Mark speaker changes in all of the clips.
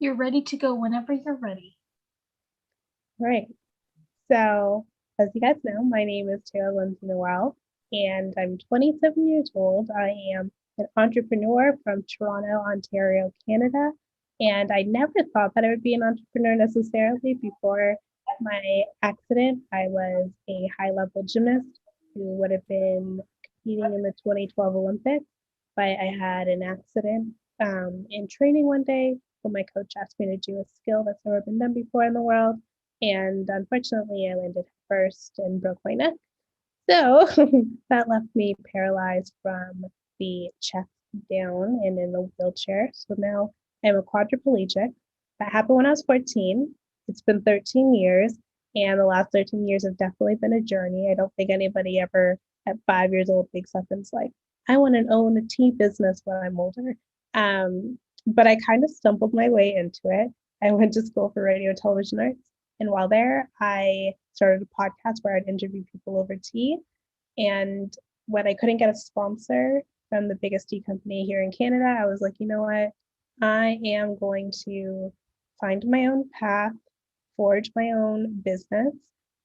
Speaker 1: You're ready to go whenever you're ready.
Speaker 2: Right. So, as you guys know, my name is Taylor Lindsay-Noel, and I'm 27 years old. I am an entrepreneur from Toronto, Ontario, Canada. And I never thought that I would be an entrepreneur necessarily before my accident. I was a high level gymnast who would have been competing in the 2012 Olympics, but I had an accident in training one day when my coach asked me to do a skill that's never been done before in the world. And unfortunately, I landed first and broke my neck. So that left me paralyzed from the chest down and in a wheelchair. So now I'm a quadriplegic. That happened when I was 14. It's been 13 years, and the last 13 years have definitely been a journey. I don't think anybody ever at 5 years old wakes up and's like, I want to own a tea business when I'm older. But I kind of stumbled my way into it. I went to school for radio and television arts. And while there, I started a podcast where I'd interview people over tea. And when I couldn't get a sponsor from the biggest tea company here in Canada, I was like, you know what? I am going to find my own path, forge my own business.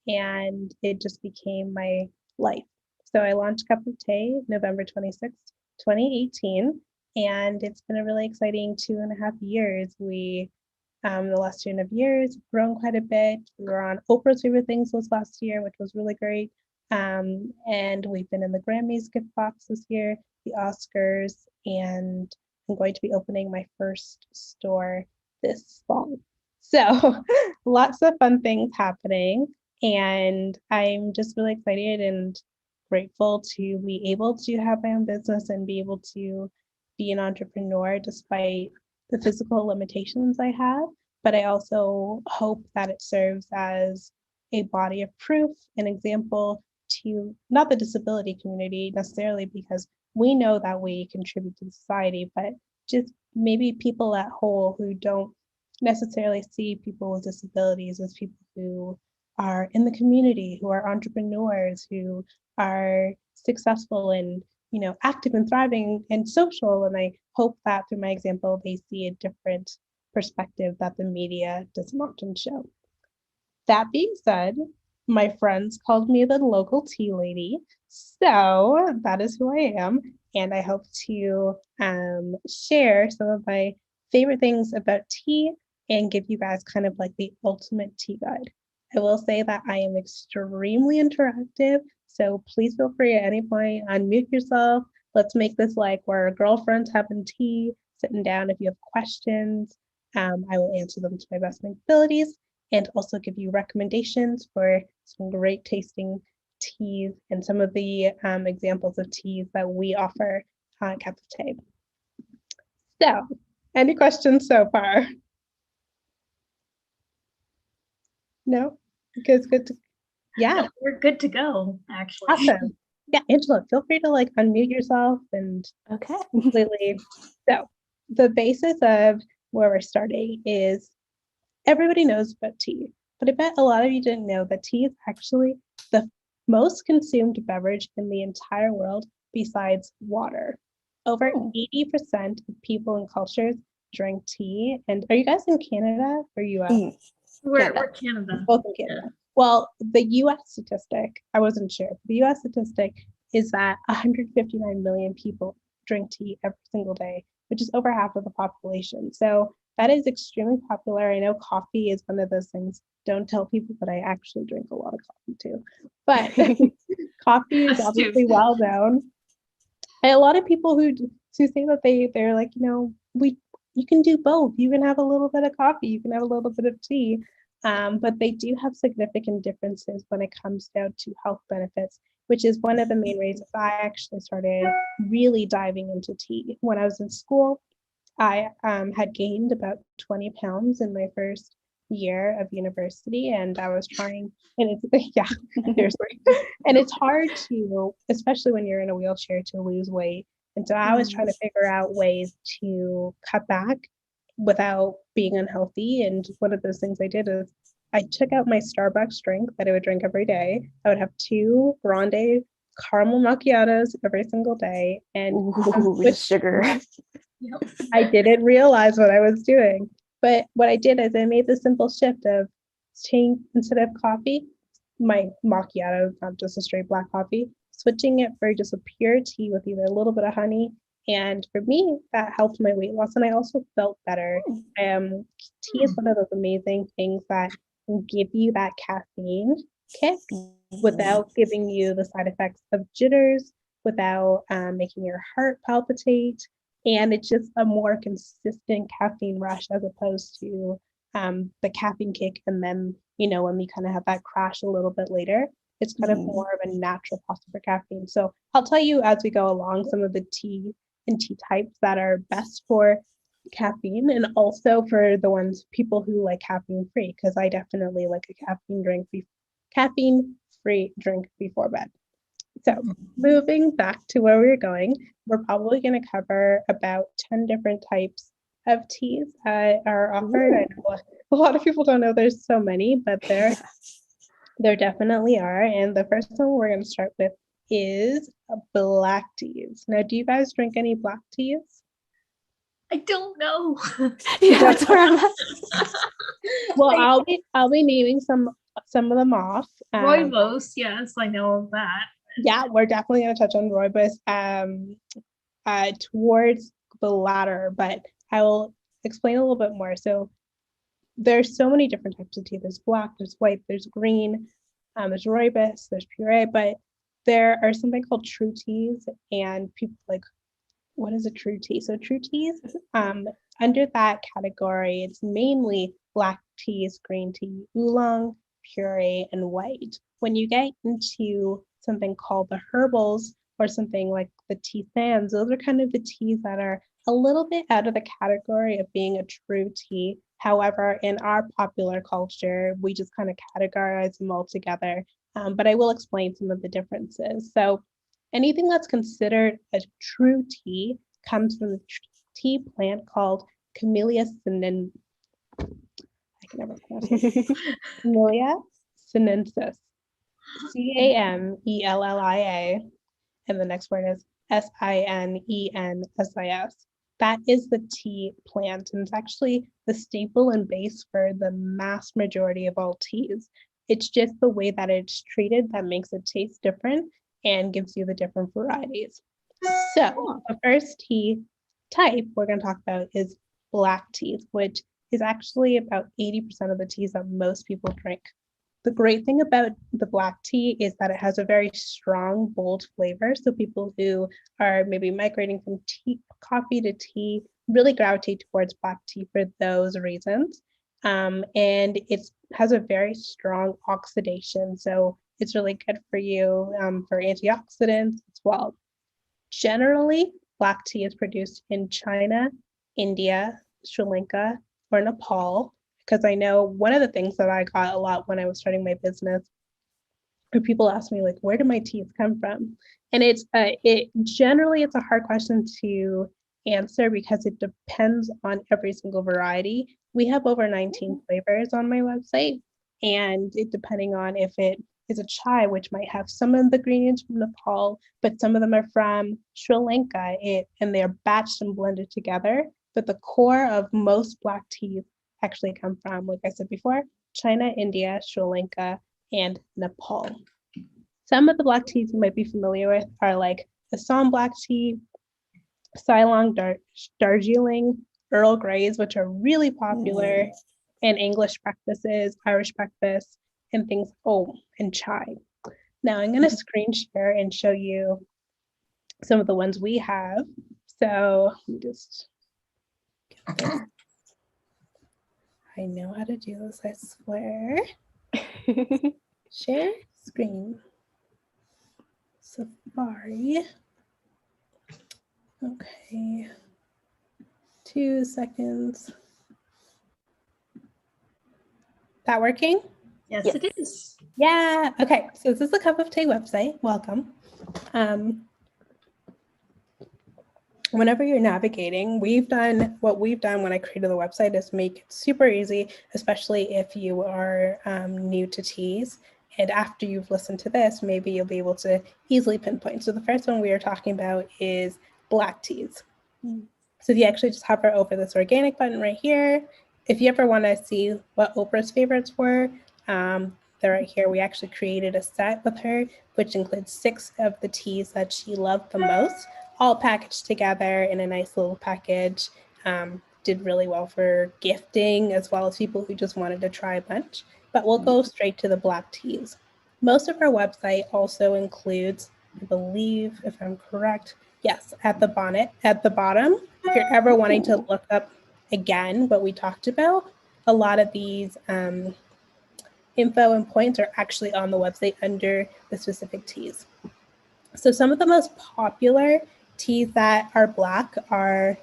Speaker 2: And it just became my life. So I launched Cup of Tea November 26th, 2018. And it's been a really exciting 2.5 years. The last 2.5 years, grown quite a bit. We were on Oprah's Favorite Things list last year, which was really great. And we've been in the Grammys gift box this year, the Oscars, and I'm going to be opening my first store this fall. So lots of fun things happening. And I'm just really excited and grateful to be able to have my own business and be able to be an entrepreneur despite the physical limitations I have. But I also hope that it serves as a body of proof, an example to not the disability community necessarily, because we know that we contribute to society, but just maybe people at whole who don't necessarily see people with disabilities as people who are in the community, who are entrepreneurs, who are successful and active and thriving and social. And I hope that through my example, they see a different perspective that the media doesn't often show. That being said, my friends called me the local tea lady. So that is who I am. And I hope to share some of my favorite things about tea and give you guys kind of like the ultimate tea guide. I will say that I am extremely interactive. So please feel free at any point, unmute yourself. Let's make this like we're girlfriends having tea, sitting down. If you have questions, I will answer them to my best of my abilities and also give you recommendations for some great tasting teas and some of the examples of teas that we offer at Cup of Tea. So, any questions so far? No? Good to yeah.
Speaker 1: No, we're good to go, actually.
Speaker 2: Awesome. Yeah, Angela, feel free to like unmute yourself and
Speaker 3: okay.
Speaker 2: Completely. So the basis of where we're starting is everybody knows about tea, but I bet a lot of you didn't know that tea is actually the most consumed beverage in the entire world besides water. Over 80% of people and cultures drink tea. And are you guys in Canada or US?
Speaker 1: We're Canada.
Speaker 2: Both in Canada. Yeah. Well, the US statistic, I wasn't sure. The US statistic is that 159 million people drink tea every single day, which is over half of the population. So that is extremely popular. I know coffee is one of those things. Don't tell people, but I actually drink a lot of coffee too. But coffee is obviously well known. And a lot of people who say that they're like, you can do both. You can have a little bit of coffee, you can have a little bit of tea. But they do have significant differences when it comes down to health benefits, which is one of the main reasons I actually started really diving into tea. When I was in school, I had gained about 20 pounds in my first year of university, and I was trying, and it's, yeah, seriously. And it's hard to, especially when you're in a wheelchair, to lose weight. And so I was trying to figure out ways to cut back without being unhealthy. And one of those things I did is I took out my Starbucks drink that I would drink every day. I would have 2 grande caramel macchiatos every single day. And
Speaker 3: with sugar.
Speaker 2: I didn't realize what I was doing. But what I did is I made the simple shift of saying instead of coffee, my macchiato, not just a straight black coffee, switching it for just a pure tea with either a little bit of honey. And for me, that helped my weight loss. And I also felt better. Tea is one of those amazing things that can give you that caffeine kick without giving you the side effects of jitters, without making your heart palpitate. And it's just a more consistent caffeine rush as opposed to the caffeine kick. And then, when we kind of have that crash a little bit later, it's kind of more of a natural pause for caffeine. So I'll tell you as we go along some of the tea and tea types that are best for caffeine and also for the ones people who like caffeine free, because I definitely like a caffeine free drink before bed. So moving back to where we're going, we're probably going to cover about 10 different types of teas that are offered. I know a lot of people don't know there's so many, but there definitely are. And the first one we're going to start with is black teas. Now, do you guys drink any black teas?
Speaker 1: I don't know.
Speaker 3: Yeah, that's where I'm at.
Speaker 2: Well, I'll be naming some of them off.
Speaker 1: Rooibos, yes, I know of that.
Speaker 2: Yeah, we're definitely going to touch on rooibos towards the latter, but I will explain a little bit more. So there's so many different types of tea. There's black, there's white, there's green, there's rooibos, there's puree, but there are something called true teas, and people like, what is a true tea? So true teas, under that category, it's mainly black teas, green tea, oolong, puree, and white. When you get into something called the herbals or something like the tea sands, those are kind of the teas that are a little bit out of the category of being a true tea. However, in our popular culture, we just kind of categorize them all together. But I will explain some of the differences. So anything that's considered a true tea comes from the tea plant called Camellia sinensis. I can never pronounce it. Camellia sinensis. Camellia, and the next word is Sinensis. That is the tea plant, and it's actually the staple and base for the mass majority of all teas. It's just the way that it's treated that makes it taste different and gives you the different varieties. So the first tea type we're going to talk about is black teas, which is actually about 80% of the teas that most people drink. The great thing about the black tea is that it has a very strong, bold flavor. So people who are maybe migrating from coffee to tea really gravitate towards black tea for those reasons. And it has a very strong oxidation. So it's really good for you for antioxidants as well. Generally, black tea is produced in China, India, Sri Lanka, or Nepal. Because I know one of the things that I got a lot when I was starting my business, or people ask me like, where do my teas come from? And it's generally it's a hard question to answer because it depends on every single variety. We have over 19 flavors on my website, and it depending on if it is a chai, which might have some of the ingredients from Nepal, but some of them are from Sri Lanka, and they're batched and blended together. But the core of most black teas actually come from, like I said before, China, India, Sri Lanka, and Nepal. Some of the black teas you might be familiar with are like Assam black tea, Ceylon Darjeeling, Earl Greys, which are really popular, and English breakfasts, Irish breakfasts, and things, and chai. Now I'm going to screen share and show you some of the ones we have. So just I know how to do this, I swear. Share screen. Safari. Okay. 2 seconds. That working?
Speaker 1: Yes,
Speaker 3: Yes.
Speaker 1: it is.
Speaker 2: Yeah. Okay. So this is the Cup of Tea website. Welcome. Whenever you're navigating, what we've done when I created the website is make it super easy, especially if you are new to teas. And after you've listened to this, maybe you'll be able to easily pinpoint. So the first one we are talking about is black teas. So if you actually just hover over this organic button right here, if you ever want to see what Oprah's favorites were, they're right here. We actually created a set with her, which includes 6 of the teas that she loved the most, all packaged together in a nice little package. Did really well for gifting as well as people who just wanted to try a bunch. But we'll go straight to the black teas. Most of our website also includes, I believe, if I'm correct, yes, at the bottom, if you're ever wanting to look up again what we talked about, a lot of these info and points are actually on the website under the specific teas. So some of the most popular teas that are black are,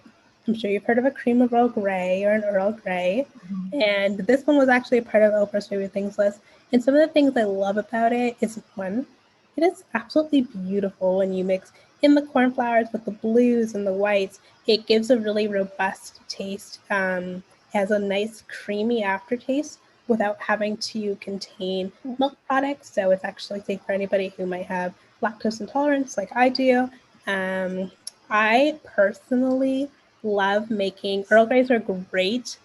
Speaker 2: I'm sure you've heard of a cream of Earl Grey or an Earl Grey. And this one was actually a part of Oprah's favorite things list. And some of the things I love about it is, one, it is absolutely beautiful when you mix in the cornflowers with the blues and the whites. It gives a really robust taste. It has a nice creamy aftertaste without having to contain milk products. So it's actually safe for anybody who might have lactose intolerance like I do. I personally love making Earl Greys are great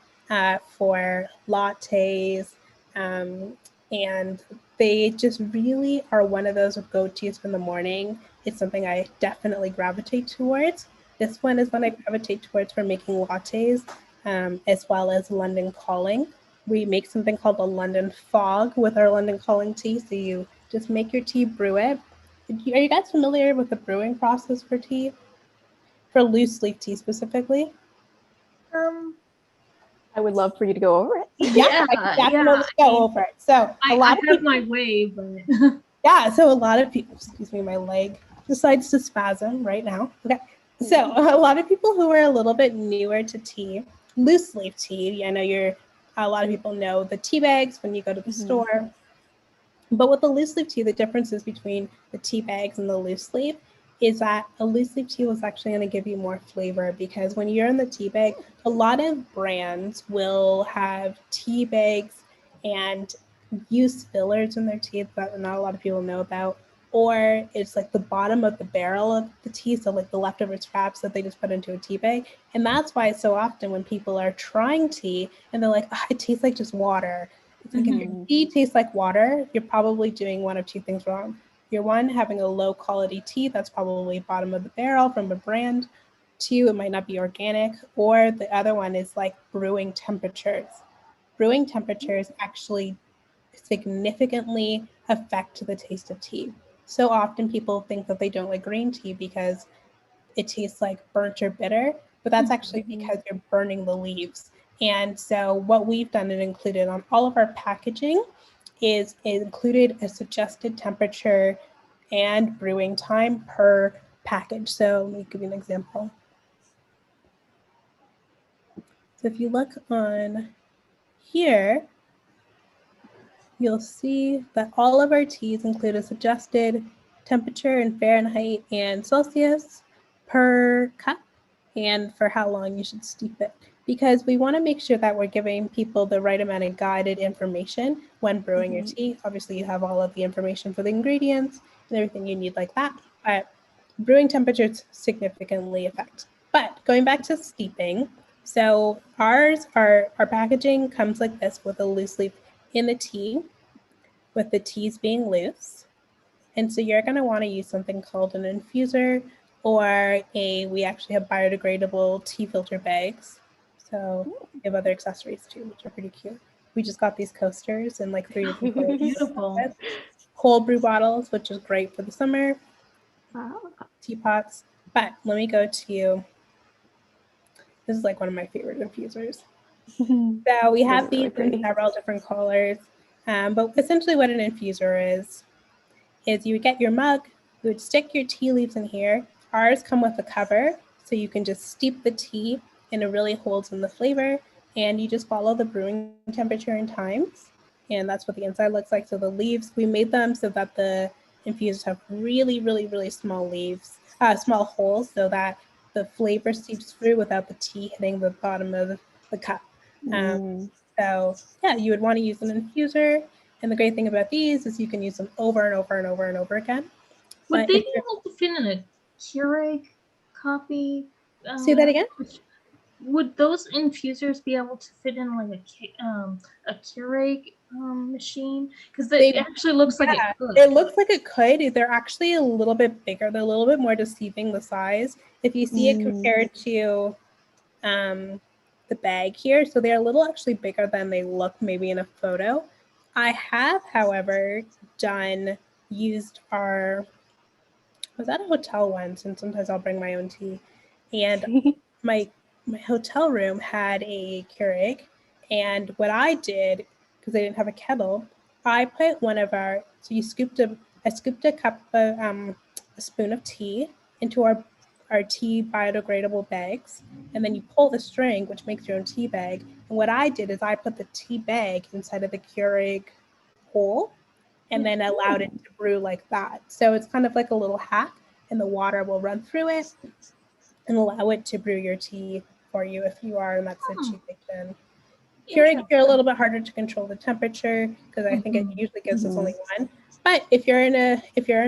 Speaker 2: for lattes, and they just really are one of those go-tos for the morning. It's something I definitely gravitate towards. This one is one I gravitate towards for making lattes, as well as London Calling. We make something called a London Fog with our London Calling tea. So you just make your tea, brew it. Are you guys familiar with the brewing process for tea? For loose leaf tea specifically?
Speaker 3: I would love for you to go over it.
Speaker 2: Yeah, I can definitely go over it. So
Speaker 1: I have my way, but
Speaker 2: so a lot of people, excuse me, my leg decides to spasm right now. Okay. So a lot of people who are a little bit newer to tea, loose leaf tea, I know a lot of people know the tea bags when you go to the store. But with the loose leaf tea, the differences between the tea bags and the loose leaf is that a loose leaf tea was actually going to give you more flavor, because when you're in the tea bag, a lot of brands will have tea bags and use fillers in their tea that not a lot of people know about, or it's like the bottom of the barrel of the tea, so like the leftover scraps that they just put into a tea bag. And that's why so often when people are trying tea and they're like, oh, it tastes like just water. It's like, if your tea tastes like water, you're probably doing one of two things wrong. You're, one, having a low quality tea that's probably bottom of the barrel from a brand. 2, it might not be organic. Or the other one is like brewing temperatures. Brewing temperatures actually significantly affect the taste of tea. So often people think that they don't like green tea because it tastes like burnt or bitter, but that's actually because you're burning the leaves. And so what we've done and included on all of our packaging is it included a suggested temperature and brewing time per package. So let me give you an example. So if you look on here, you'll see that all of our teas include a suggested temperature in Fahrenheit and Celsius per cup, and for how long you should steep it, because we want to make sure that we're giving people the right amount of guided information when brewing your tea. Obviously, you have all of the information for the ingredients and everything you need like that, but brewing temperatures significantly affect. But going back to steeping, so our packaging comes like this with a loose leaf in the tea, with the teas being loose. And so you're going to want to use something called an infuser, or we actually have biodegradable tea filter bags. So we have other accessories too, which are pretty cute. We just got these coasters in like 3 different flavors.
Speaker 1: beautiful.
Speaker 2: Cold brew bottles, which is great for the summer.
Speaker 3: Wow.
Speaker 2: Teapots. But let me go to, this is like one of my favorite infusers. So we have these in several different colors. But essentially what an infuser is you would get your mug, you would stick your tea leaves in here. Ours come with a cover, so you can just steep the tea and it really holds in the flavor, and you just follow the brewing temperature and times. And that's what the inside looks like. So the leaves, we made them so that the infusers have really, really, really small leaves, small holes, so that the flavor seeps through without the tea hitting the bottom of the cup. So yeah, you would want to use an infuser. And the great thing about these is you can use them over and over and over and over again.
Speaker 1: Would they be able to fit in a Keurig coffee?
Speaker 2: Say that again?
Speaker 1: would those infusers be able to fit in like a Keurig machine? Because it
Speaker 2: They,
Speaker 1: actually looks like it
Speaker 2: yeah,
Speaker 1: could.
Speaker 2: it looks like it could. They're actually a little bit bigger. They're a little bit more deceiving, the size. If you see it compared to the bag here, so they're a little actually bigger than they look maybe in a photo. I have, however, used I was at a hotel once, and sometimes I'll bring my own tea, and my hotel room had a Keurig, and what I did, because they didn't have a kettle, I put I scooped a spoon of tea into our tea biodegradable bags, and then you pull the string, which makes your own tea bag. And what I did is I put the tea bag inside of the Keurig hole, and then allowed it to brew like that. So it's kind of like a little hack, and the water will run through it and allow it to brew your tea for you if you are in that situation. Keurig, you're a little bit harder to control the temperature because I think it usually gives us only one. But if you're in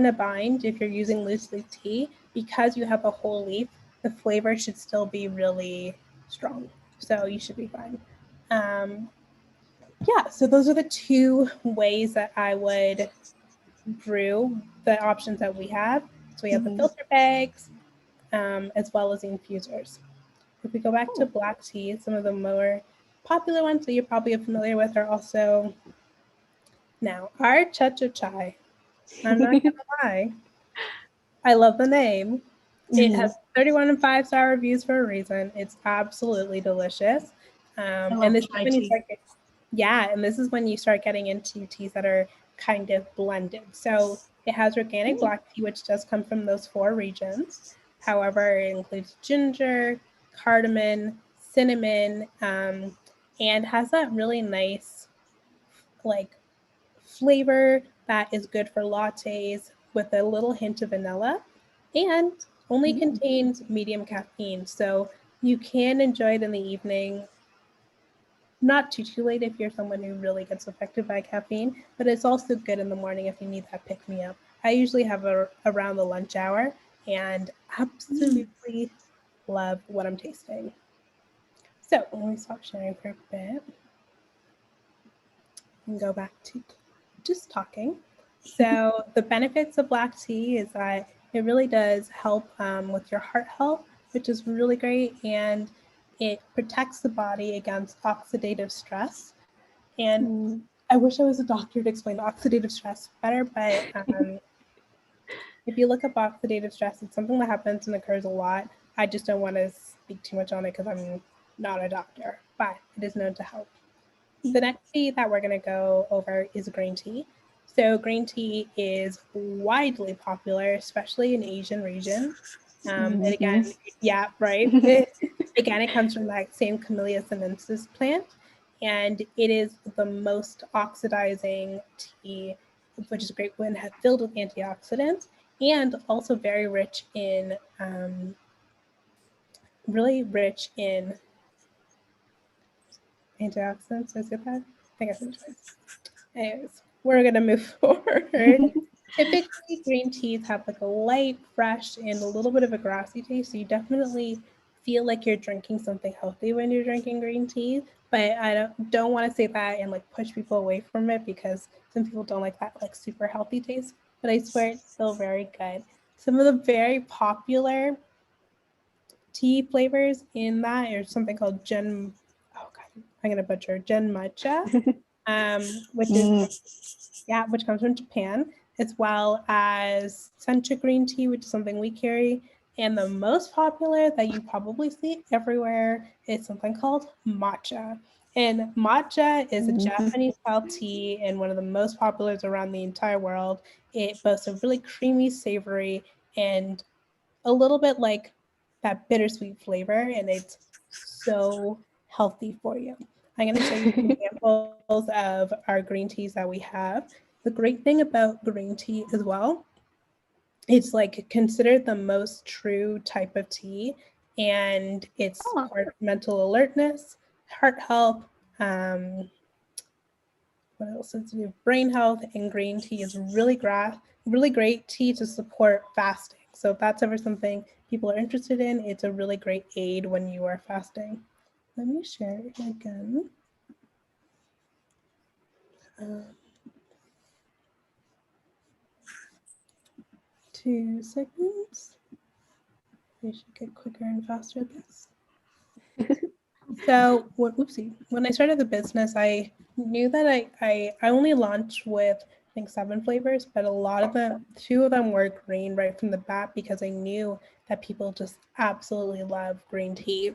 Speaker 2: a bind, if you're using loose leaf tea, because you have a whole leaf, the flavor should still be really strong. So you should be fine. Yeah, so those are the two ways that I would brew the options that we have. So we have the filter bags, as well as the infusers. If we go back to black tea, some of the more popular ones that you're probably familiar with are also now our Chai. I'm not gonna lie, I love the name. It has 31 and 5-star reviews for a reason. It's absolutely delicious. And this is when you start and this is when you start getting into teas that are kind of blended. So it has organic black tea, which does come from those 4 regions. However, it includes ginger, cardamom, cinnamon, and has that really nice like flavor that is good for lattes with a little hint of vanilla, and only contains medium caffeine. So you can enjoy it in the evening, not too late if you're someone who really gets affected by caffeine, but it's also good in the morning if you need that pick me up. I usually have around the lunch hour and absolutely love what I'm tasting. So let me stop sharing for a bit and go back to just talking. So the benefits of black tea is that it really does help with your heart health, which is really great, and it protects the body against oxidative stress. And I wish I was a doctor to explain oxidative stress better, but if you look up oxidative stress, it's something that happens and occurs a lot. I just don't want to speak too much on it because I'm not a doctor, but it is known to help. The next tea that we're going to go over is green tea. So green tea is widely popular, especially in Asian regions. And again, yeah, right. Again, it comes from that same Camellia sinensis plant, and it is the most oxidizing tea, which is great when filled with antioxidants, and also very rich in, really rich in antioxidants. Is it that? I think I said it twice. Anyways, we're gonna move forward. Typically, green teas have like a light, fresh, and a little bit of a grassy taste. So you definitely feel like you're drinking something healthy when you're drinking green tea. But I don't want to say that and like push people away from it because some people don't like that like super healthy taste. But I swear it's still very good. Some of the very popular tea flavors in that are something called oh god, I'm gonna butcher Gen Matcha, which comes from Japan, as well as sencha green tea, which is something we carry. And the most popular that you probably see everywhere is something called matcha. And matcha is a Japanese style tea and one of the most popular around the entire world. It boasts a really creamy, savory, and a little bit like that bittersweet flavor, and it's so healthy for you. I'm going to show you some examples of our green teas that we have. The great thing about green tea as well, it's like considered the most true type of tea, and it's for mental alertness, heart health, what else is it? Brain health, and green tea is really great tea to support fasting. So if that's ever something people are interested in, it's a really great aid when you are fasting. Let me share it again. 2 seconds. We should get quicker and faster at this. So, when I started the business, I knew that I only launched with, I think, 7 flavors, but a lot of them, 2 of them were green right from the bat because I knew that people just absolutely love green tea.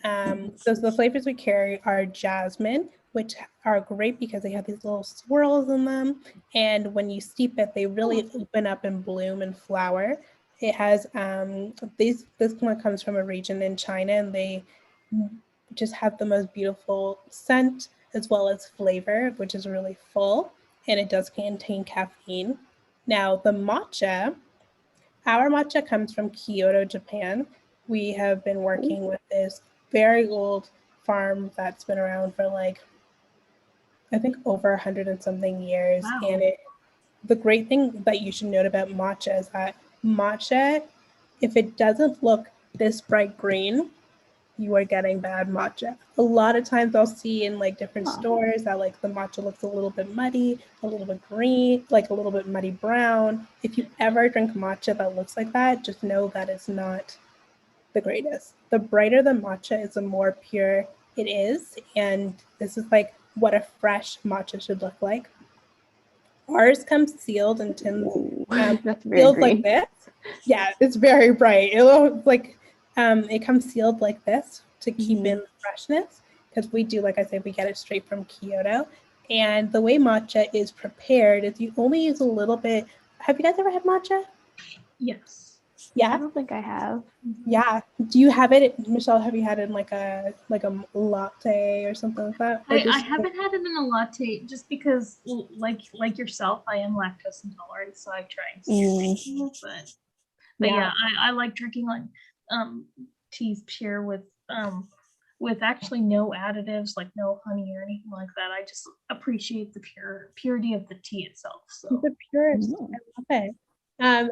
Speaker 2: So the flavors we carry are jasmine, which are great because they have these little swirls in them. And when you steep it, they really open up and bloom and flower. It has this one comes from a region in China, and they just have the most beautiful scent as well as flavor, which is really full, and it does contain caffeine. Now the matcha, our matcha comes from Kyoto, Japan. We have been working with this very old farm that's been around for like, I think over 100 and something years.
Speaker 1: Wow.
Speaker 2: And the great thing that you should note about matcha is that matcha, if it doesn't look this bright green, you are getting bad matcha. A lot of times I'll see in like different stores that like the matcha looks a little bit muddy, a little bit green, like a little bit muddy brown. If you ever drink matcha that looks like that, just know that it's not the greatest. The brighter the matcha is, the more pure it is. And this is like what a fresh matcha should look like. Ours comes sealed in tins,
Speaker 3: That's very
Speaker 2: sealed
Speaker 3: green.
Speaker 2: like this. Yeah, it's very bright. It looks like it comes sealed like this to keep in the freshness, because we do, like I said, we get it straight from Kyoto. And the way matcha is prepared is you only use a little bit. Have you guys ever had matcha?
Speaker 1: Yes.
Speaker 3: I
Speaker 2: Yeah.
Speaker 3: don't think I have.
Speaker 2: Yeah. Do you have it, Michelle? Have you had it in like a latte or something like that? Or
Speaker 1: I haven't had it in a latte just because, like yourself, I am lactose intolerant, so I try and stay away from it. But yeah, I like drinking like teas pure with actually no additives, like no honey or anything like that. I just appreciate the purity of the tea itself. So
Speaker 2: the purest. I love it.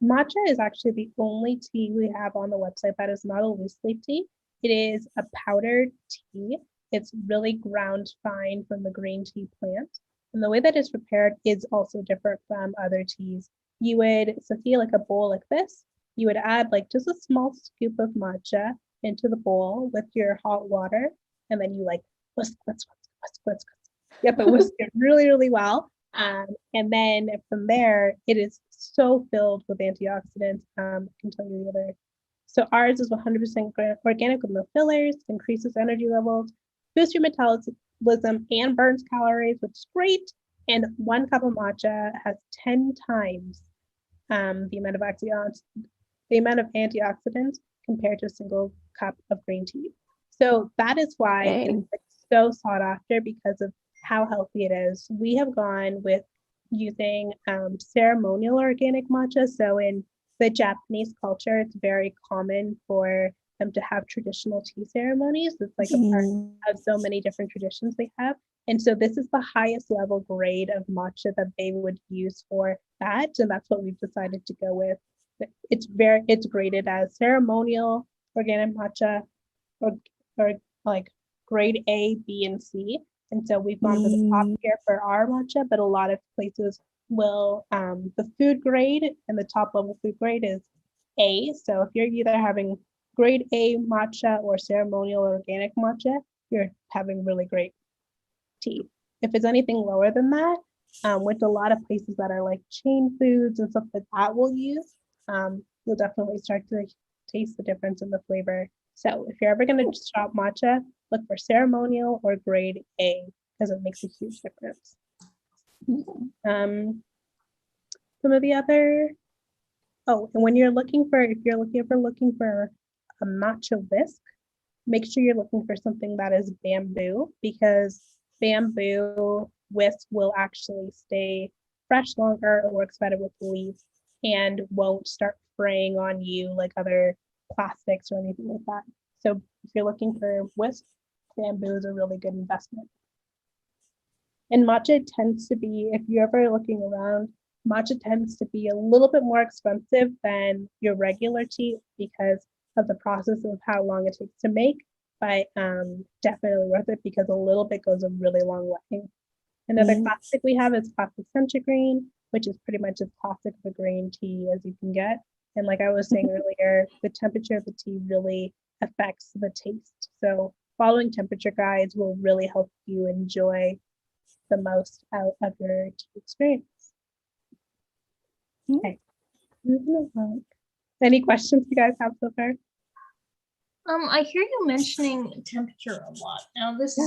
Speaker 2: Matcha is actually the only tea we have on the website that is not a loose leaf tea. It is a powdered tea. It's really ground fine from the green tea plant. And the way that it's prepared is also different from other teas. You would, Sophia, like a bowl like this, you would add like just a small scoop of matcha into the bowl with your hot water, and then you like whisk. You have to whisk it really, really well. And then from there, it is so filled with antioxidants. I can tell you the other. So ours is 100% organic with no fillers, increases energy levels, boosts your metabolism, and burns calories, which is great. And 1 cup of matcha has 10 times the amount of antioxidants compared to a single cup of green tea. So that is why it's so sought after, because of how healthy it is. We have gone with using ceremonial organic matcha. So in the Japanese culture, it's very common for them to have traditional tea ceremonies. It's like a part of so many different traditions they have. And so this is the highest level grade of matcha that they would use for that. And that's what we've decided to go with. It's graded as ceremonial organic matcha, or like grade A, B, and C. And so we've gone for the top tier for our matcha, but a lot of places will, the food grade and the top level food grade is A. So if you're either having grade A matcha or ceremonial organic matcha, you're having really great tea. If it's anything lower than that, which a lot of places that are like chain foods and stuff like that will use, you'll definitely start to taste the difference in the flavor. So if you're ever going to shop matcha, look for ceremonial or grade A, because it makes a huge difference. Some of the other, and when you're looking for, if you're looking for a matcha whisk, make sure you're looking for something that is bamboo, because bamboo whisk will actually stay fresh longer or works better with leaves and won't start fraying on you like other plastics or anything like that. So if you're looking for whisk, bamboo is a really good investment. And matcha tends to be, if you're ever looking around, matcha tends to be a little bit more expensive than your regular tea because of the process of how long it takes to make, but definitely worth it because a little bit goes a really long way. Another classic we have is classic sencha green, which is pretty much as classic of a green tea as you can get. And like I was saying earlier, the temperature of the tea really affects the taste. So following temperature guides will really help you enjoy the most out of your tea experience. Okay. Moving along. Any questions you guys have so far?
Speaker 1: I hear you mentioning temperature a lot. Now, this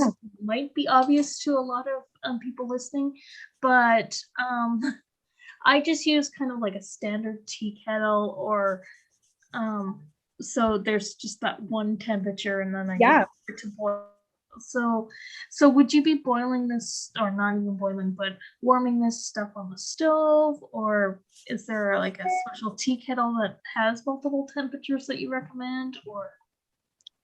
Speaker 1: might be obvious to a lot of people listening, but I just use kind of like a standard tea kettle, or so there's just that one temperature, and then I get it to boil. So would you be boiling this, or not even boiling, but warming this stuff on the stove, or is there like a special tea kettle that has multiple temperatures that you recommend, or?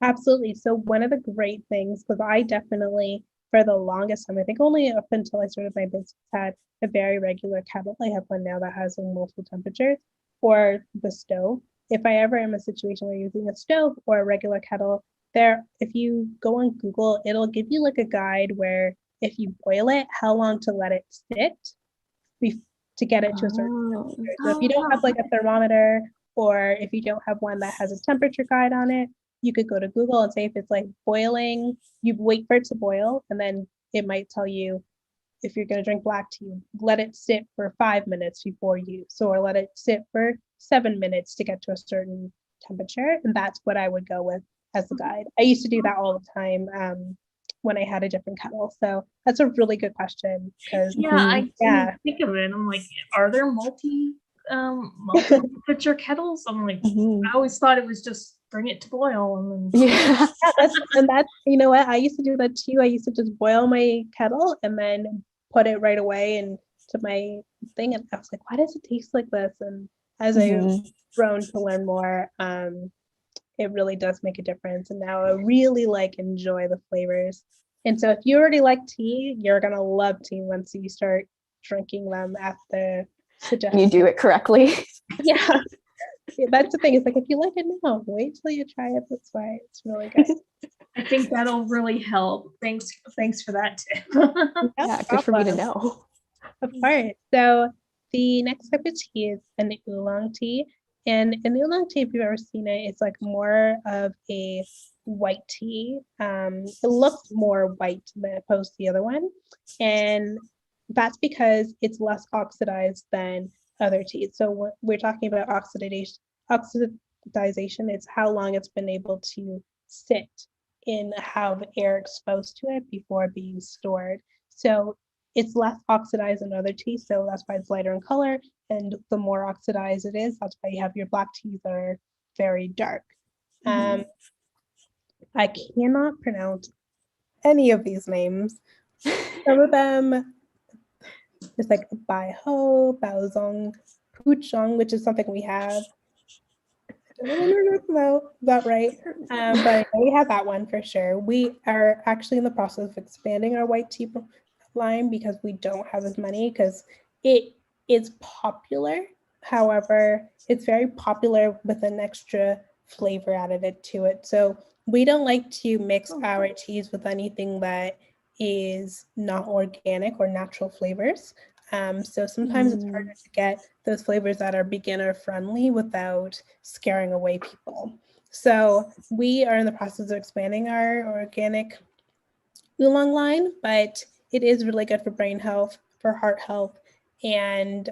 Speaker 2: Absolutely. So one of the great things, because I definitely, for the longest time, I think only up until I started my business, had a very regular kettle. I have one now that has multiple temperatures, or the stove. If I ever am in a situation where you're using a stove or a regular kettle, if you go on Google, it'll give you like a guide where if you boil it, how long to let it sit to get it to a certain temperature. So if you don't have like a thermometer, or if you don't have one that has a temperature guide on it, you could go to Google and say if it's like boiling, you wait for it to boil, and then it might tell you if you're going to drink black tea, let it sit for 5 minutes before use, or let it sit for 7 minutes to get to a certain temperature. And that's what I would go with as the guide. I used to do that all the time when I had a different kettle. So that's a really good question. Because
Speaker 1: I didn't think of it. I'm like, are there multi-temperature kettles? I'm like, I always thought it was just bring it to boil, and then
Speaker 2: that's you know what, I used to do that too. I used to just boil my kettle and then put it right away into my thing, and I was like, why does it taste like this? And as I've grown to learn more, it really does make a difference, and now I really enjoy the flavors. And so if you already like tea, you're gonna love tea once you start drinking them at the suggestion.
Speaker 3: You do it correctly.
Speaker 2: Yeah, that's the thing. It's like, if you like it now, wait till you try it this way. It's really good.
Speaker 1: I think that'll really help. Thanks for that tip.
Speaker 3: Yeah, good for me to know.
Speaker 2: Of course. So the next type of tea is an oolong tea. And an oolong tea, if you've ever seen it, it's like more of a white tea. It looks more white than opposed to the other one. And that's because it's less oxidized than other teas. So when we're talking about oxidization, it's how long it's been able to sit in, have air exposed to it before being stored. So it's less oxidized than other teas, so that's why it's lighter in color. And the more oxidized it is, that's why you have your black teas that are very dark. I cannot pronounce any of these names. Some of them, it's like Bai Ho, Bao Zong, Puchong, which is something we have. No, is that right? But we have that one for sure. We are actually in the process of expanding our white tea line because we don't have as many, because it is popular. However, it's very popular with an extra flavor added to it. So we don't like to mix our teas with anything that is not organic or natural flavors. So sometimes it's harder to get those flavors that are beginner friendly without scaring away people. So we are in the process of expanding our organic oolong line, but it is really good for brain health, for heart health, and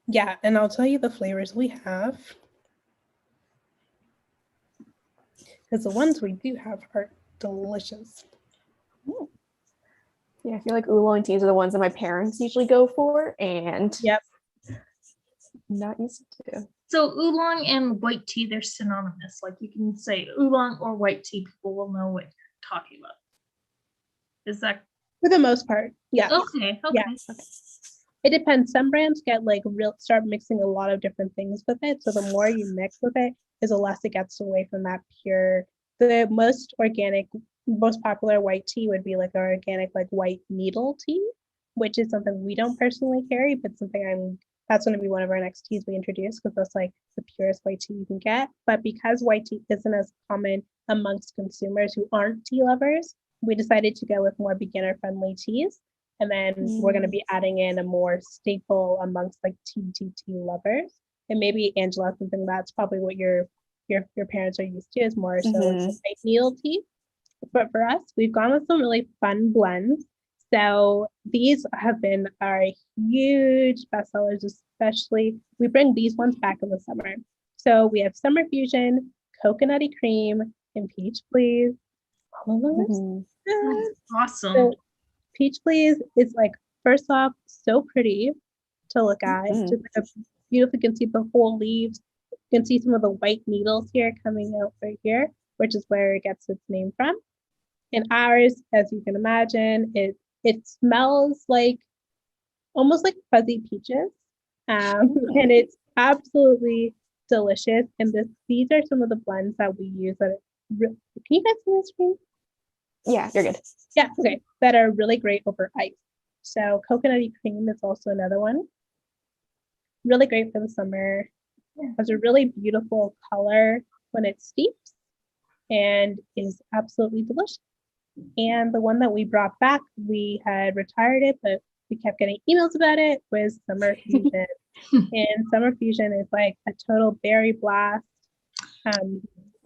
Speaker 2: yeah, and I'll tell you the flavors we have, because the ones we do have are delicious.
Speaker 3: Yeah, I feel like oolong teas are the ones that my parents usually go for, and not used to.
Speaker 1: So oolong and white tea, they're synonymous. Like you can say oolong or white tea, people will know what you're talking about. Is that
Speaker 2: for the most part? Yeah.
Speaker 1: Okay.
Speaker 2: Yeah. Okay. It depends. Some brands get start mixing a lot of different things with it. So the more you mix with it, is the less it gets away from that pure. The most organic, most popular white tea would be like our organic, like white needle tea. which is something we don't personally carry, but that's going to be one of our next teas we introduce because that's like the purest white tea you can get. But because white tea isn't as common amongst consumers who aren't tea lovers, we decided to go with more beginner-friendly teas. And then we're going to be adding in a more staple amongst like tea lovers. And maybe Angela, something that's probably what your parents are used to is more so like white needle tea. But for us, we've gone with some really fun blends. So these have been our huge bestsellers, especially we bring these ones back in the summer. So we have Summer Fusion, Coconutty Cream, and Peach Please. All of those.
Speaker 1: That's awesome.
Speaker 2: So Peach Please is like, first off, so pretty to look at. It's just like a beautiful, you can see the whole leaves. You can see some of the white needles here coming out right here, which is where it gets its name from. And ours, as you can imagine, it smells like almost like fuzzy peaches. And it's absolutely delicious. And these are some of the blends that we use that can you guys see my screen?
Speaker 3: Yeah, you're good.
Speaker 2: Yeah, okay. That are really great over ice. So Coconutty Cream is also another one. Really great for the summer. Has a really beautiful color when it steeps and is absolutely delicious. And the one that we brought back, we had retired it, but we kept getting emails about it, was Summer Fusion. And Summer Fusion is like a total berry blast.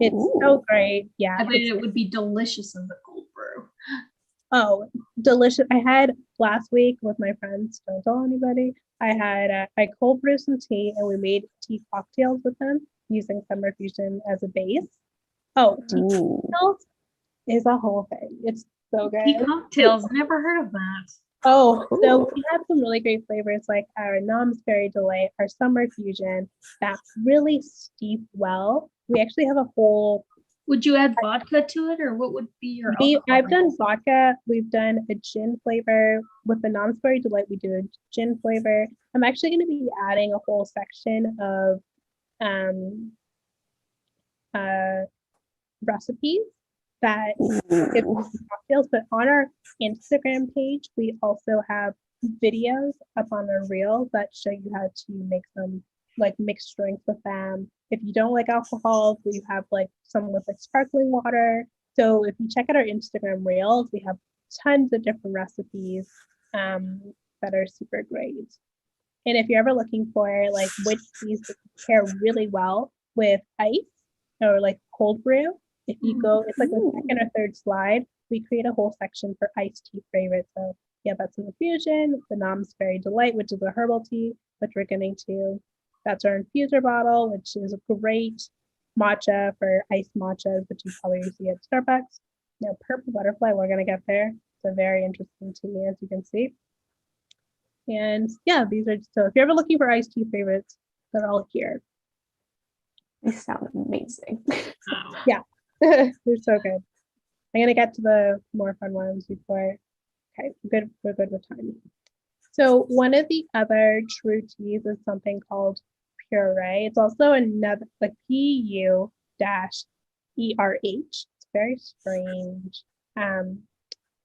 Speaker 2: It's so great. Yeah.
Speaker 1: I bet it would be delicious in the cold brew.
Speaker 2: Oh, delicious. I had last week with my friends, don't tell anybody. I cold brewed some tea and we made tea cocktails with them using Summer Fusion as a base. Oh, tea cocktails is a whole thing. It's so good.
Speaker 1: Tea cocktails, never heard of that.
Speaker 2: Oh, so we have some really great flavors like our Nom's Berry Delight, our Summer Fusion that really steep well. We actually have a whole.
Speaker 1: Would you add vodka to it, or what would be your?
Speaker 2: I've done vodka. We've done a gin flavor with the Nom's Berry Delight. We do a gin flavor. I'm actually going to be adding a whole section of recipes that give cocktails, but on our Instagram page, we also have videos up on our reel that show you how to make some like mixed drinks with them. If you don't like alcohol, we have like some with like sparkling water. So if you check out our Instagram reels, we have tons of different recipes that are super great. And if you're ever looking for like which teas to pair really well with ice or like cold brew, if you go, it's like the second or third slide, we create a whole section for iced tea favorites. So yeah, that's in the fusion, the Nom's Berry Delight, which is a herbal tea, which we're getting to. That's our infuser bottle, which is a great matcha for iced matchas, which you probably see at Starbucks. Now, Purple Butterfly, we're going to get there. It's a very interesting tea, as you can see. And yeah, these are, so if you're ever looking for iced tea favorites, they're all here.
Speaker 3: They sound amazing.
Speaker 2: Yeah, they're so good. I'm going to get to the more fun ones before. Okay, we're good with time. So one of the other true teas is something called puree. It's also another like PU-ERH. It's very strange.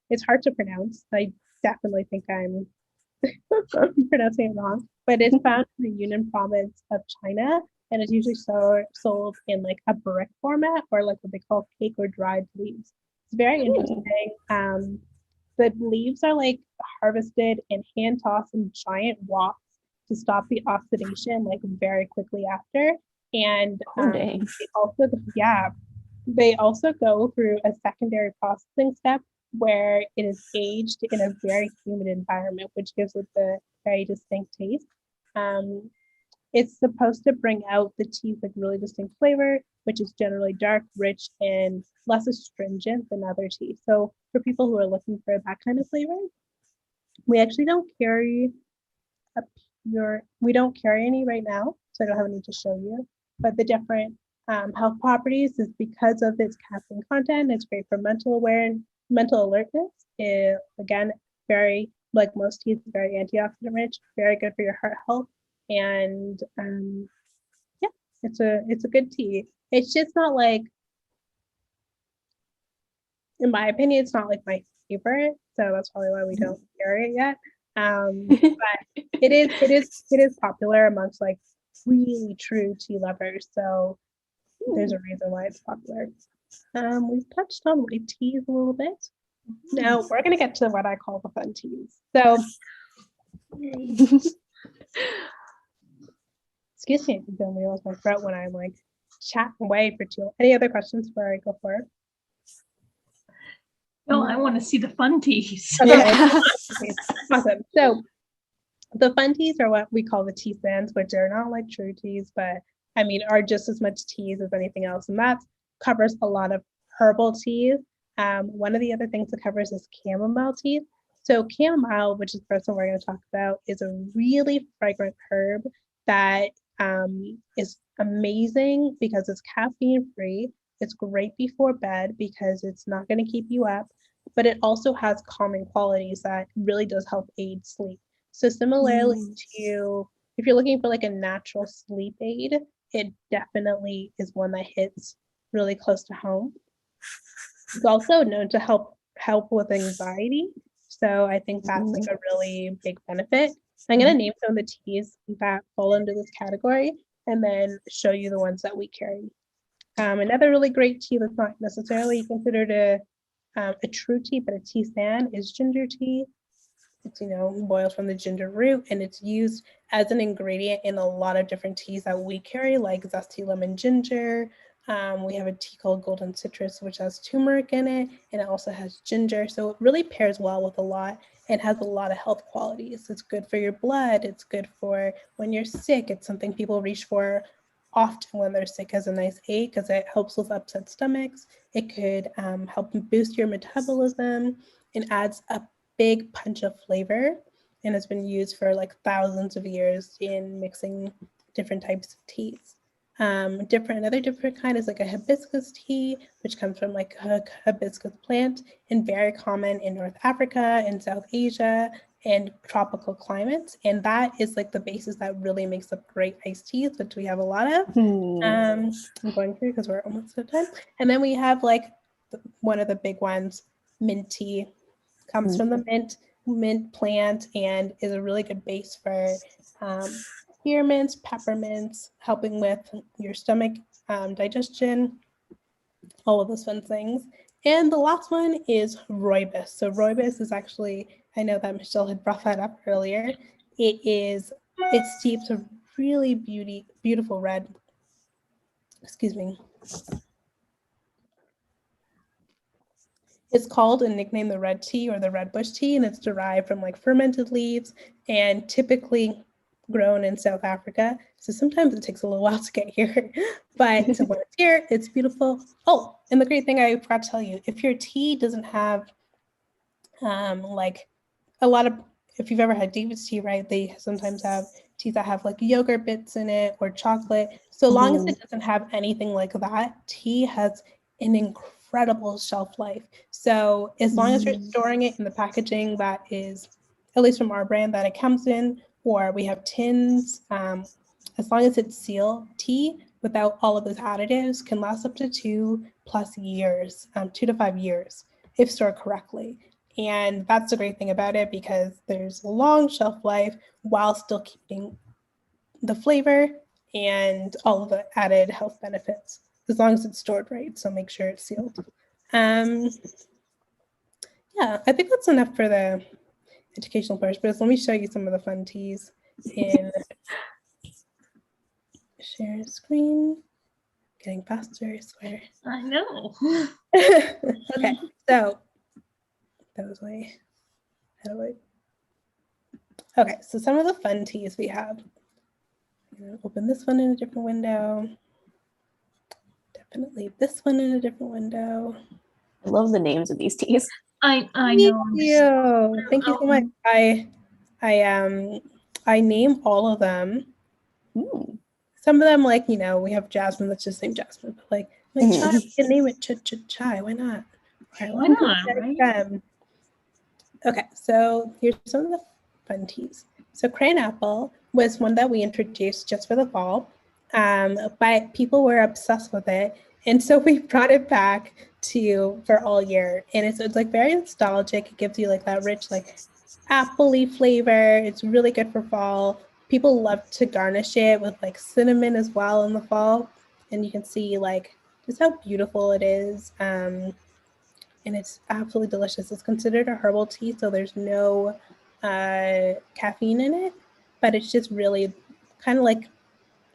Speaker 2: It's hard to pronounce. I definitely think I'm pronouncing it wrong, but it's found in the Yunnan province of China, and it's usually sold in like a brick format or like what they call cake or dried leaves. It's very interesting. The leaves are like harvested and hand tossed in giant woks to stop the oxidation like very quickly after. And they also go through a secondary processing step where it is aged in a very humid environment, which gives it the very distinct taste. It's supposed to bring out the tea's like really distinct flavor, which is generally dark, rich, and less astringent than other teas. So for people who are looking for that kind of flavor, we actually don't carry any right now, so I don't have any to show you. But the different health properties is because of its caffeine content. It's great for mental alertness. Again, very like most teas, very antioxidant rich, very good for your heart health. And yeah, it's a good tea. It's just not like, in my opinion, it's not like my favorite, so that's probably why we don't carry it yet. But it is popular amongst like really true tea lovers. So there's a reason why it's popular. We've touched on white teas a little bit. Now we're gonna get to what I call the fun teas. So excuse me, I don't realize my throat when I'm like chatting away for too long. Any other questions before I go forward?
Speaker 1: No, I want to see the fun teas.
Speaker 2: Okay. Awesome. So the fun teas are what we call the tea sands, which are not like true teas, but I mean are just as much teas as anything else. And that covers a lot of herbal teas. One of the other things it covers is chamomile tea. So chamomile, which is the first one we're going to talk about, is a really fragrant herb that is amazing because it's caffeine free. It's great before bed because it's not going to keep you up, but it also has calming qualities that really does help aid sleep. So similarly to if you're looking for like a natural sleep aid, it definitely is one that hits really close to home. It's also known to help with anxiety. So I think that's like a really big benefit. I'm going to name some of the teas that fall under this category and then show you the ones that we carry. Another really great tea that's not necessarily considered a true tea, but a tea sand is ginger tea. It's, boiled from the ginger root, and it's used as an ingredient in a lot of different teas that we carry, like zesty lemon ginger. We have a tea called golden citrus, which has turmeric in it, and it also has ginger. So it really pairs well with a lot and has a lot of health qualities. It's good for your blood. It's good for when you're sick. It's something people reach for often when they're sick as a nice aid because it helps with upset stomachs. It could help boost your metabolism and adds a big punch of flavor, and has been used for like thousands of years in mixing different types of teas. Another different kind is like a hibiscus tea, which comes from like a hibiscus plant and very common in North Africa and South Asia and tropical climates. And that is like the basis that really makes up great iced teas, which we have a lot of. I'm going through because we're almost out of time. And then we have like one of the big ones, mint tea. Comes from the mint plant and is a really good base for spearmints, peppermints, helping with your stomach digestion, all of those fun things. And the last one is rooibos. So rooibos is actually, I know that Michelle had brought that up earlier. It steeps a really beautiful red, excuse me. It's called and nicknamed the red tea or the red bush tea, and it's derived from like fermented leaves and typically grown in South Africa. So sometimes it takes a little while to get here, but so when it's here, it's beautiful. Oh, and the great thing I forgot to tell you, if your tea doesn't have like a lot of, if you've ever had David's tea, right, they sometimes have teas that have like yogurt bits in it or chocolate. So long as it doesn't have anything like that, tea has an incredible shelf life. So as long as you're storing it in the packaging that is, at least from our brand, that it comes in, or we have tins, as long as it's sealed, tea without all of those additives can last up to 2+ years, 2 to 5 years if stored correctly. And that's the great thing about it because there's a long shelf life while still keeping the flavor and all of the added health benefits, as long as it's stored right. So make sure it's sealed. Yeah, I think that's enough for the educational part, but let me show you some of the fun teas in share screen. Getting faster, I swear.
Speaker 1: I know.
Speaker 2: Okay, so that was way. How do I? Okay, so some of the fun teas we have. I'm gonna open this one in a different window. Definitely this one in a different window.
Speaker 3: I love the names of these teas.
Speaker 1: I know.
Speaker 2: Thank you so much. I name all of them. Some of them, like, we have Jasmine, let's just name Jasmine, but like chai, we can name it chai, why not? All right,
Speaker 1: Why not, right?
Speaker 2: Okay, so here's some of the fun teas. So crayon apple was one that we introduced just for the fall, but people were obsessed with it, and so we brought it back for all year. And it's like very nostalgic. It gives you like that rich, like appley flavor. It's really good for fall. People love to garnish it with like cinnamon as well in the fall. And you can see like just how beautiful it is. And it's absolutely delicious. It's considered a herbal tea, so there's no caffeine in it, but it's just really kind of like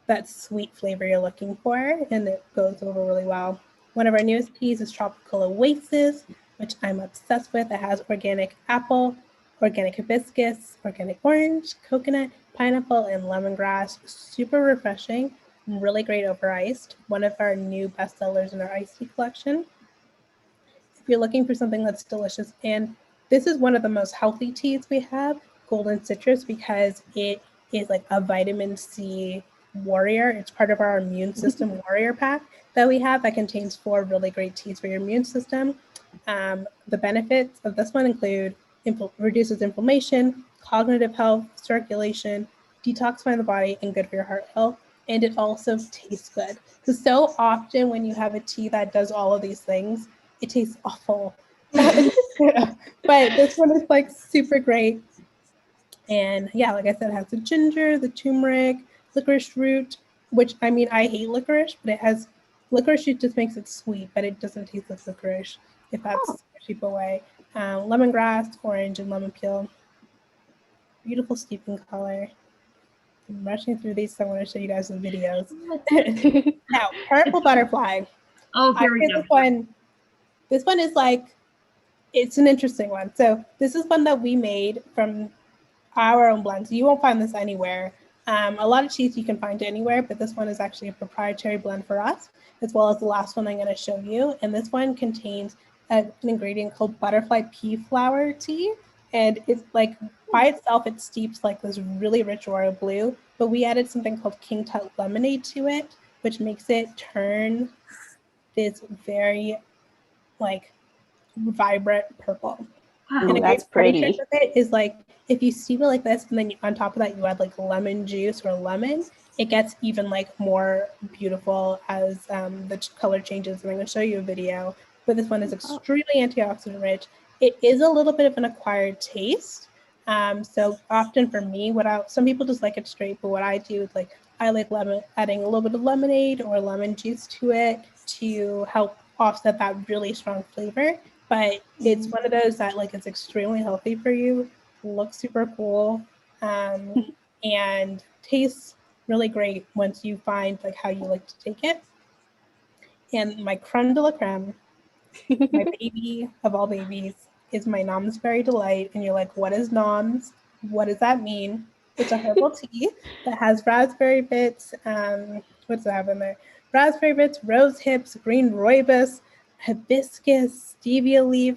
Speaker 2: that sweet flavor you're looking for, and it goes over really well. One of our newest teas is Tropical Oasis, which I'm obsessed with. It has organic apple, organic hibiscus, organic orange, coconut, pineapple, and lemongrass. Super refreshing, really great over iced. One of our new bestsellers in our iced tea collection. If you're looking for something that's delicious, and this is one of the most healthy teas we have, Golden Citrus, because it is like a vitamin C warrior. It's part of our immune system warrior pack that we have that contains 4 really great teas for your immune system. The benefits of this one include reduces inflammation, cognitive health, circulation, detoxifying the body, and good for your heart health. And it also tastes good. So often when you have a tea that does all of these things, it tastes awful. But this one is like super great. And yeah, like I said, it has the ginger, the turmeric, licorice root, which I mean, I hate licorice, but it has licorice root just makes it sweet, but it doesn't taste like licorice if that's a cheap way. Lemongrass, orange, and lemon peel. Beautiful steeping color. I'm rushing through these, so I want to show you guys the videos. Now, purple butterfly.
Speaker 1: Oh, here we go.
Speaker 2: This one is like, it's an interesting one. So this is one that we made from our own blends. You won't find this anywhere. A lot of teas you can find anywhere, but this one is actually a proprietary blend for us, as well as the last one I'm going to show you. And this one contains an ingredient called butterfly pea flour tea. And it's like by itself, it steeps like this really rich royal blue, but we added something called King Tut lemonade to it, which makes it turn this very like vibrant purple.
Speaker 1: Wow.
Speaker 2: And a
Speaker 3: That's
Speaker 2: great party
Speaker 3: pretty.
Speaker 2: trick with it is like if you steep it like this and then on top of that you add like lemon juice or lemon, it gets even like more beautiful as the color changes. And I'm going to show you a video, but this one is extremely antioxidant rich. It is a little bit of an acquired taste. So often for me, some people just like it straight, but what I do is like I like adding a little bit of lemonade or lemon juice to it to help offset that really strong flavor. But it's one of those that like it's extremely healthy for you, looks super cool, and tastes really great once you find like how you like to take it. And my creme de la creme, my baby of all babies, is my Nom's Berry Delight. And you're like, what is Nom's? What does that mean? It's a herbal tea that has raspberry bits. What's that in there? Raspberry bits, rose hips, green rooibos, hibiscus, stevia leaf.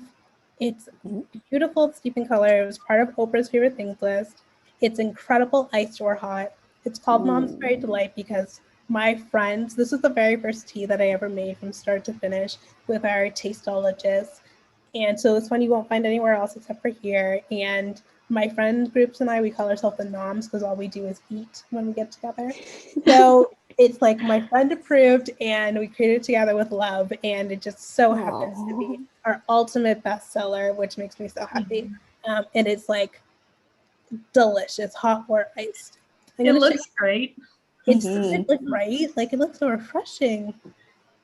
Speaker 2: It's beautiful steeping color. It was part of Oprah's favorite things list. It's incredible iced or hot. It's called Mom's Berry Delight because my friends, this is the very first tea that I ever made from start to finish with our tasteologists. And so this one you won't find anywhere else except for here. And my friend groups and I, we call ourselves the Noms because all we do is eat when we get together. So it's like my friend approved and we created it together with love. And it just so happens to be our ultimate bestseller, which makes me so happy. And it's like delicious, hot or iced.
Speaker 1: It looks great.
Speaker 2: It looks right. Like it looks so refreshing.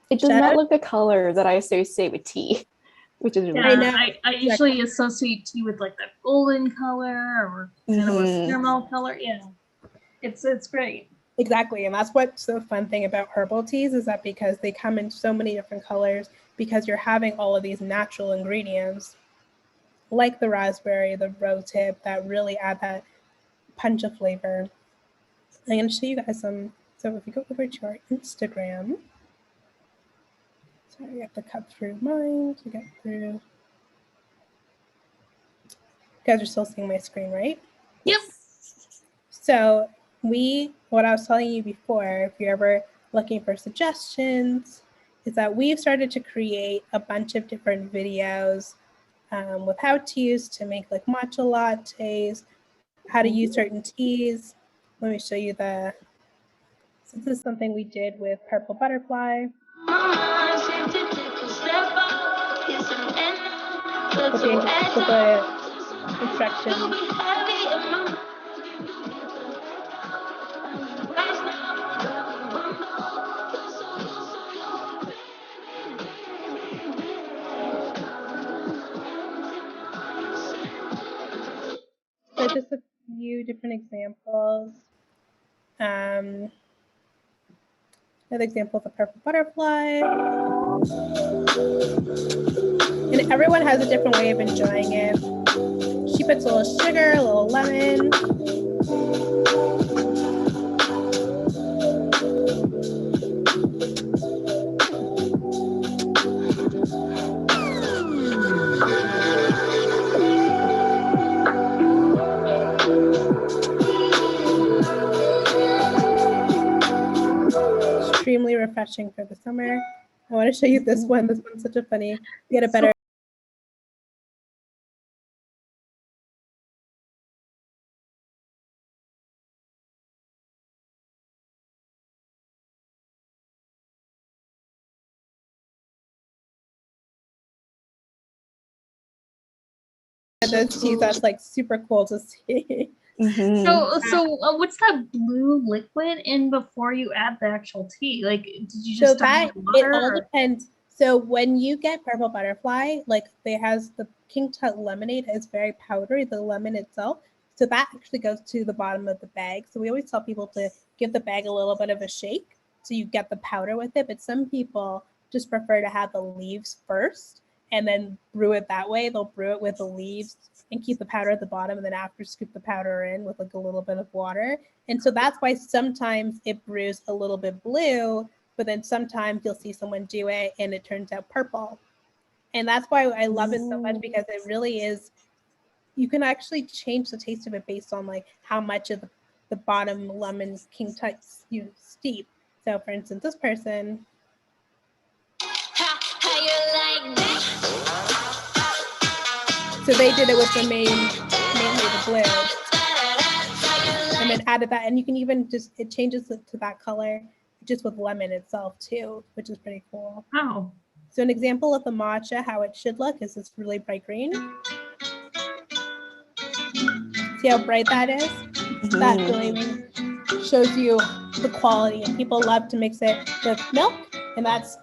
Speaker 3: It does not look the color that I associate with tea, which is really
Speaker 1: I usually associate tea with like that golden color or caramel color. Yeah, it's great.
Speaker 2: Exactly, and that's what's the fun thing about herbal teas is that because they come in so many different colors, because you're having all of these natural ingredients like the raspberry, the rose hip, that really add that punch of flavor. I'm going to show you guys some. So if you go over to our Instagram, sorry, I have to cut through mine to get through. You guys are still seeing my screen, right?
Speaker 1: Yep.
Speaker 2: So what I was telling you before, if you're ever looking for suggestions, is that we've started to create a bunch of different videos with how-tos to make like matcha lattes, how to use certain teas. Let me show you this is something we did with Purple Butterfly. With the instructions. So just a few different examples. Another example is a purple butterfly. And everyone has a different way of enjoying it. She puts a little sugar, a little lemon. Extremely refreshing for the summer. I want to show you this one. This one's such a funny. Get a better. Those teas, that's like super cool to see.
Speaker 1: So what's that blue liquid in before you add the actual tea? Like, did you just
Speaker 2: it all depends. So when you get purple butterfly, like they has the King Tut lemonade is very powdery, the lemon itself. So that actually goes to the bottom of the bag. So we always tell people to give the bag a little bit of a shake so you get the powder with it. But some people just prefer to have the leaves first and then brew it that way. They'll brew it with the leaves and keep the powder at the bottom, and then after scoop the powder in with like a little bit of water. And so that's why sometimes it brews a little bit blue, but then sometimes you'll see someone do it and it turns out purple. And that's why I love it so much, because it really is, you can actually change the taste of it based on like how much of the bottom lemon King Tuts you steep. So for instance, this person, so they did it with the mainly the blue, and then added that, and you can even just, it changes it to that color just with lemon itself too, which is pretty cool.
Speaker 1: Oh.
Speaker 2: So an example of the matcha, how it should look, is this really bright green. See how bright that is? That really shows you the quality, and people love to mix it with milk, and that's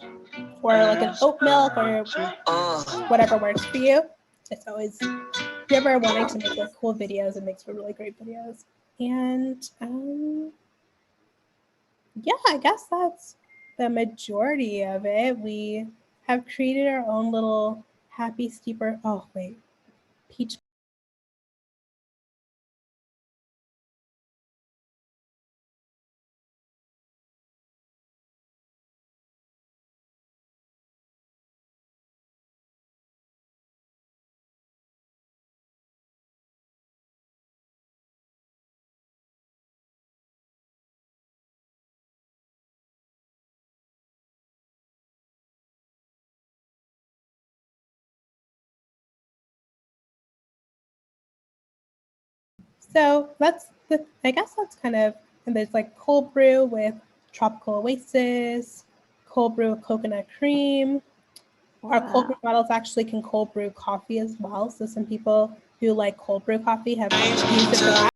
Speaker 2: for like an oat milk or whatever works for you. It's always, if you're ever wanting to make like cool videos, it makes for really great videos. And yeah, I guess that's the majority of it. We have created our own little happy steeper. Oh wait, peach. So I guess that's kind of, and there's like cold brew with tropical Oasis, cold brew with coconut cream. Wow. Our cold brew bottles actually can cold brew coffee as well. So some people who like cold brew coffee have used it for that.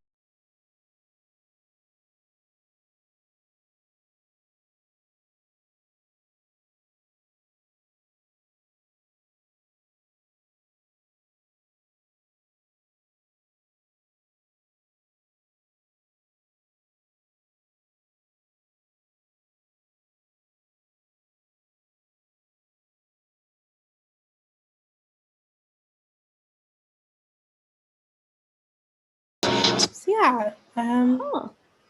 Speaker 2: So yeah,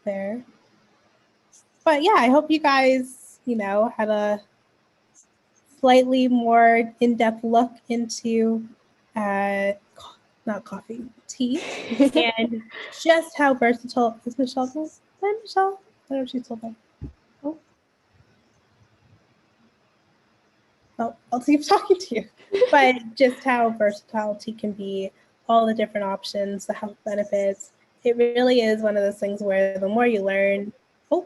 Speaker 2: there. But yeah, I hope you guys, had a slightly more in-depth look into not coffee, tea, and just how versatile is Michelle. Hi, Michelle. I don't know if she's still there. Oh, I'll keep talking to you. But just how versatile tea can be, all the different options, the health benefits. It really is one of those things where the more you learn,
Speaker 3: I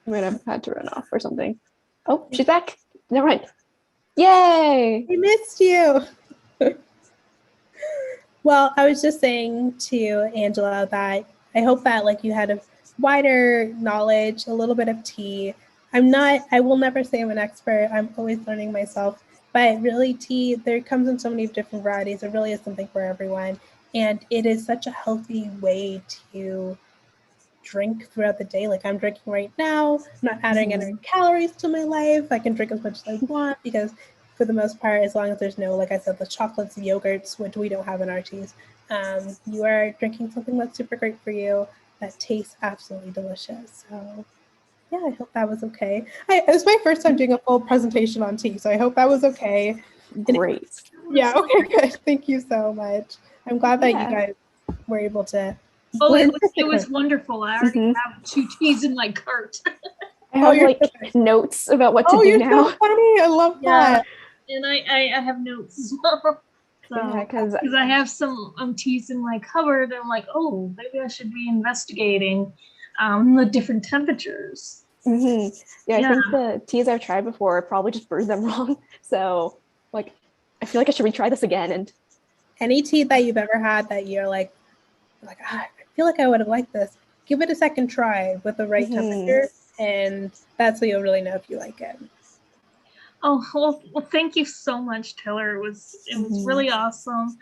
Speaker 3: might have had to run off or something. Oh, she's back. Never mind. Yay!
Speaker 2: I missed you. Well, I was just saying to Angela that I hope that like you had a wider knowledge, a little bit of tea. I will never say I'm an expert. I'm always learning myself. But really, tea, there comes in so many different varieties. It really is something for everyone. And it is such a healthy way to drink throughout the day. Like I'm drinking right now. I'm not adding any calories to my life. I can drink as much as I want because for the most part, as long as there's no, like I said, the chocolates, the yogurts, which we don't have in our teas, you are drinking something that's super great for you that tastes absolutely delicious. So yeah, I hope that was okay. It was my first time doing a full presentation on tea, so I hope that was okay.
Speaker 3: Great.
Speaker 2: Yeah, okay, good. Thank you so much. I'm glad that you guys were able to.
Speaker 1: Oh, it was wonderful. I already have 2 teas in my cart.
Speaker 3: I have like notes about what to do
Speaker 2: you're
Speaker 3: now.
Speaker 2: so funny. I love that.
Speaker 1: And I have notes as well. So, because I have some teas in my cupboard, I'm like, oh, maybe I should be investigating the different temperatures.
Speaker 3: Yeah, I think the teas I've tried before probably just brewed them wrong. So, like, I feel like I should retry this again. And
Speaker 2: any tea that you've ever had that you're like, I feel like I would have liked this. Give it a second try with the right temperature, and that's when you'll really know if you like it.
Speaker 1: Oh, well, thank you so much, Taylor. It was really awesome.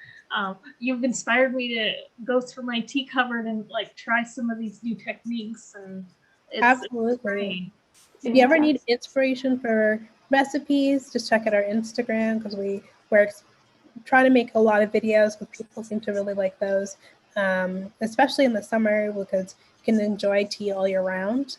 Speaker 1: You've inspired me to go through my tea cupboard and like try some of these new techniques, and
Speaker 2: absolutely great. If you ever need inspiration for recipes, just check out our Instagram because we're trying to make a lot of videos because people seem to really like those, especially in the summer because you can enjoy tea all year round,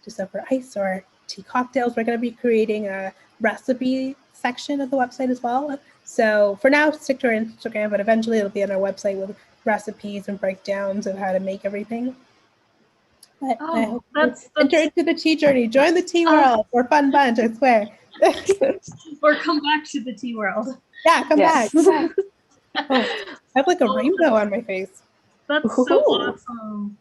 Speaker 2: just over ice or tea cocktails. We're going to be creating a recipe section of the website as well. So for now, stick to our Instagram, but eventually it'll be on our website with recipes and breakdowns of how to make everything. But I hope that's enter into the tea journey. Join the tea world. We're a fun bunch, I swear.
Speaker 1: Or come back to the tea world.
Speaker 2: Yeah, come back. Oh, I have like a rainbow on my face.
Speaker 1: That's so awesome.